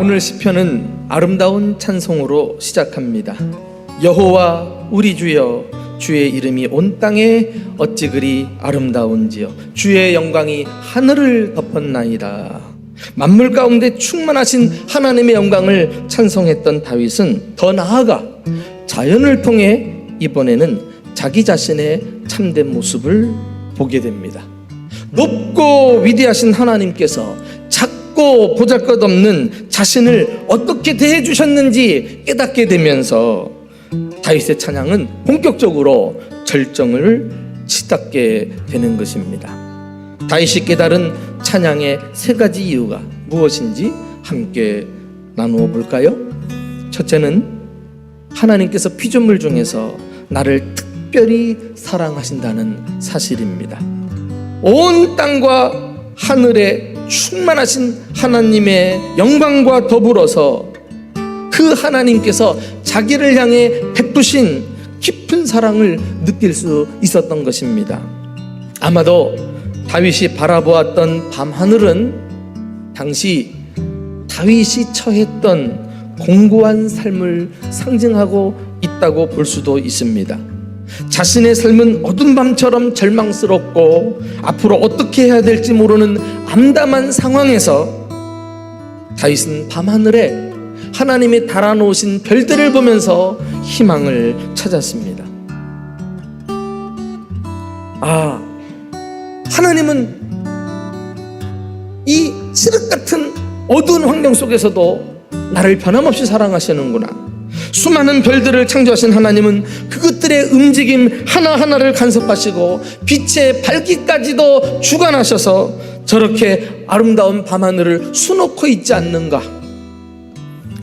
오늘 시편은 아름다운 찬송으로 시작합니다. 여호와 우리 주여, 주의 이름이 온 땅에 어찌 그리 아름다운지요. 주의 영광이 하늘을 덮었나이다. 만물 가운데 충만하신 하나님의 영광을 찬송했던 다윗은 더 나아가 자연을 통해 이번에는 자기 자신의 참된 모습을 보게 됩니다. 높고 위대하신 하나님께서 작고 보잘것없는 자신을 어떻게 대해주셨는지 깨닫게 되면서 다윗의 찬양은 본격적으로 절정을 치닫게 되는 것입니다. 다윗이 깨달은 찬양의 세 가지 이유가 무엇인지 함께 나누어 볼까요? 첫째는 하나님께서 피조물 중에서 나를 특별히 사랑하신다는 사실입니다. 온 땅과 하늘에 충만하신 하나님의 영광과 더불어서 그 하나님께서 자기를 향해 베푸신 깊은 사랑을 느낄 수 있었던 것입니다. 아마도 다윗이 바라보았던 밤하늘은 당시 다윗이 처했던 공고한 삶을 상징하고 있다고 볼 수도 있습니다. 자신의 삶은 어두운 밤처럼 절망스럽고 앞으로 어떻게 해야 될지 모르는 암담한 상황에서 다윗은 밤하늘에 하나님이 달아놓으신 별들을 보면서 희망을 찾았습니다. 하나님은 이 칠흑 같은 어두운 환경 속에서도 나를 변함없이 사랑하시는구나. 수많은 별들을 창조하신 하나님은 그것들의 움직임 하나하나를 간섭하시고 빛의 밝기까지도 주관하셔서 저렇게 아름다운 밤하늘을 수놓고 있지 않는가.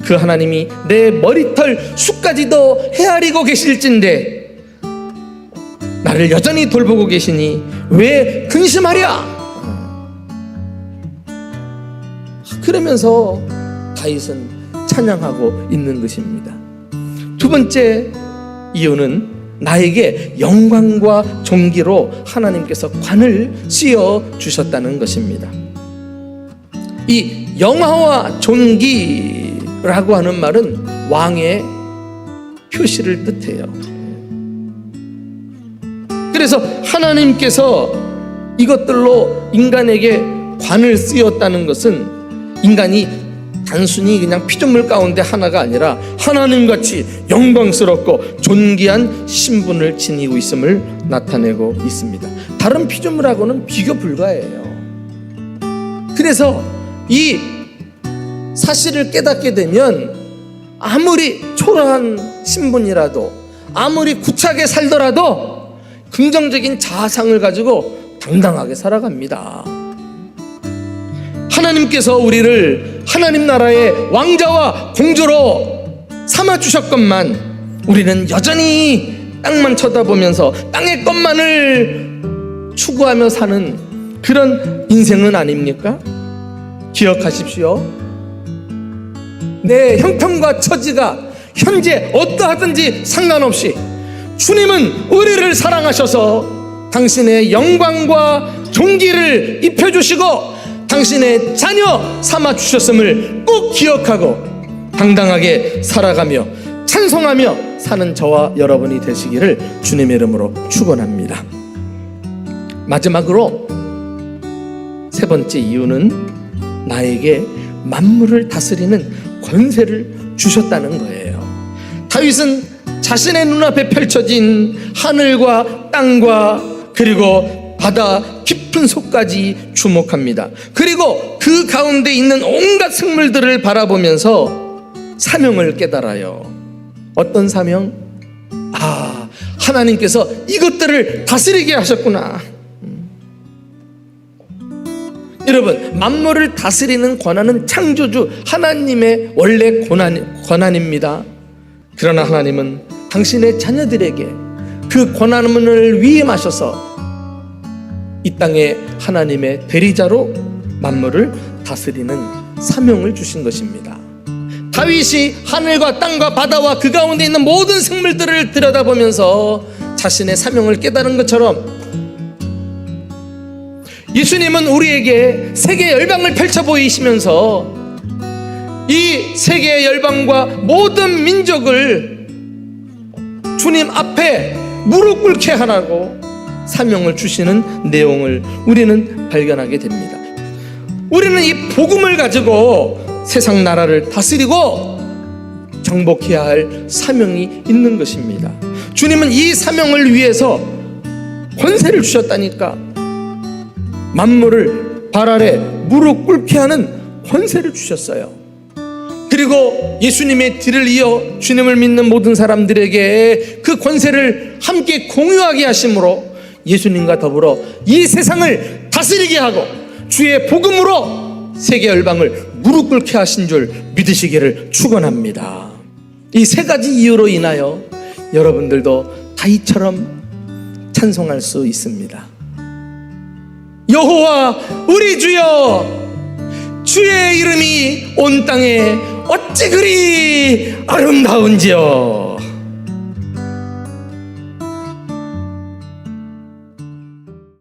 그 하나님이 내 머리털 숱까지도 헤아리고 계실진데 나를 여전히 돌보고 계시니 왜 근심하랴. 그러면서 다윗은 찬양하고 있는 것입니다. 두 번째 이유는 나에게 영광과 존귀로 하나님께서 관을 씌워 주셨다는 것입니다. 이 영화와 존귀라고 하는 말은 왕의 표시를 뜻해요. 그래서 하나님께서 이것들로 인간에게 관을 씌웠다는 것은 인간이 단순히 그냥 피조물 가운데 하나가 아니라 하나님같이 영광스럽고 존귀한 신분을 지니고 있음을 나타내고 있습니다. 다른 피조물하고는 비교 불가해요. 그래서 이 사실을 깨닫게 되면 아무리 초라한 신분이라도 아무리 구차하게 살더라도 긍정적인 자아상을 가지고 당당하게 살아갑니다. 하나님께서 우리를 하나님 나라의 왕자와 공주로 삼아주셨건만 우리는 여전히 땅만 쳐다보면서 땅의 것만을 추구하며 사는 그런 인생은 아닙니까? 기억하십시오. 내 형편과 처지가 현재 어떠하든지 상관없이 주님은 우리를 사랑하셔서 당신의 영광과 존귀를 입혀주시고 당신의 자녀 삼아주셨음을 꼭 기억하고 당당하게 살아가며 찬송하며 사는 저와 여러분이 되시기를 주님의 이름으로 축원합니다. 마지막으로 세 번째 이유는 나에게 만물을 다스리는 권세를 주셨다는 거예요. 다윗은 자신의 눈앞에 펼쳐진 하늘과 땅과 그리고 바다 깊은 속까지 주목합니다. 그리고 그 가운데 있는 온갖 생물들을 바라보면서 사명을 깨달아요. 어떤 사명? 하나님께서 이것들을 다스리게 하셨구나. 여러분, 만물을 다스리는 권한은 창조주 하나님의 원래 권한입니다. 그러나 하나님은 당신의 자녀들에게 그 권한을 위임하셔서 이 땅에 하나님의 대리자로 만물을 다스리는 사명을 주신 것입니다. 다윗이 하늘과 땅과 바다와 그 가운데 있는 모든 생물들을 들여다보면서 자신의 사명을 깨달은 것처럼 예수님은 우리에게 세계 열방을 펼쳐 보이시면서 이 세계 열방과 모든 민족을 주님 앞에 무릎 꿇게 하라고 사명을 주시는 내용을 우리는 발견하게 됩니다. 우리는 이 복음을 가지고 세상 나라를 다스리고 정복해야 할 사명이 있는 것입니다. 주님은 이 사명을 위해서 권세를 주셨다니까. 만물을 발 아래 무릎 꿇게 하는 권세를 주셨어요. 그리고 예수님의 뒤를 이어 주님을 믿는 모든 사람들에게 그 권세를 함께 공유하게 하심으로 예수님과 더불어 이 세상을 다스리게 하고 주의 복음으로 세계 열방을 무릎 꿇게 하신 줄 믿으시기를 축원합니다. 이 세 가지 이유로 인하여 여러분들도 다윗처럼 찬송할 수 있습니다. 여호와 우리 주여, 주의 이름이 온 땅에 어찌 그리 아름다운지요.